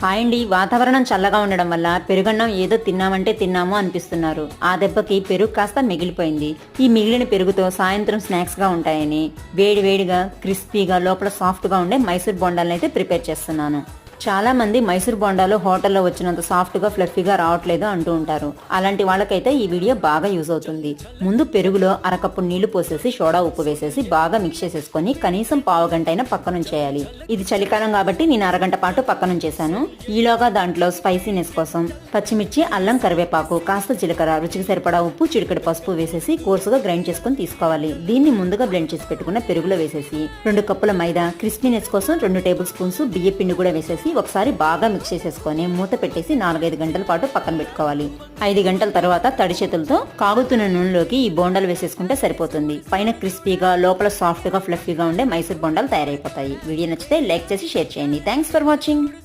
Hi అండి. వాతావరణం చల్లగా ఉండడం వల్ల పెరుగన్నం ఏదో తిన్నామంటే తిన్నాము అనిపిస్తున్నారు. ఆ దెబ్బకి పెరుగు కాస్త మిగిలిపోయింది. ఈ మిగిలిన పెరుగుతో సాయంత్రం స్నాక్స్ గా ఉంటాయని వేడి వేడిగా క్రిస్పీగా లోపల సాఫ్ట్ గా ఉండే మైసూర్ బొండాలను అయితే ప్రిపేర్ చేస్తున్నాను. చాలా మంది మైసూర్ బొండాలు హోటల్లో వచ్చినంత సాఫ్ట్గా ఫ్లఫీగా రావట్లేదు అంటూ ఉంటారు. అలాంటి వాళ్ళకైతే ఈ వీడియో బాగా యూజ్ అవుతుంది. ముందు పెరుగులో అరకప్పు నీళ్లు పోసేసి సోడా ఉప్పు వేసేసి బాగా మిక్స్ చేసేసుకొని కనీసం పావు గంట అయినా పక్కనుంచేయాలి. ఇది చలికాలం కాబట్టి నేను అరగంట పాటు పక్కనుంచేశాను. ఈలోగా దాంట్లో స్పైసీనెస్ కోసం పచ్చిమిర్చి, అల్లం, కరివేపాకు, కాస్త జీలకర్ర, రుచికి సరిపడా ఉప్పు, చిటికెడు పసుపు వేసేసి కోర్సుగా గ్రైండ్ చేసుకుని తీసుకోవాలి. దీన్ని ముందుగా బ్లెండ్ చేసి పెట్టుకున్న పెరుగులో వేసేసి 2 కప్పుల మైదా, క్రిస్పీనెస్ కోసం 2 టేబుల్ స్పూన్స్ బియ్య పిండి కూడా వేసేసి ఒకసారి బాగా మిక్స్ చేసేసుకొని మూత పెట్టేసి 4-5 గంటల పాటు పక్కన పెట్టుకోవాలి. 5 గంటల తర్వాత తడి చేతులతో కాగుతున్న నూనెలోకి ఈ బోండాలు వేసేసుకుంటే సరిపోతుంది. పైన క్రిస్పీగా లోపల సాఫ్ట్ గా ఫ్లఫీగా ఉండే మైసూర్ బొండాలు తయారైపోతాయి. వీడియో నచ్చితే లైక్ చేసి షేర్ చేయండి. Thanks for watching.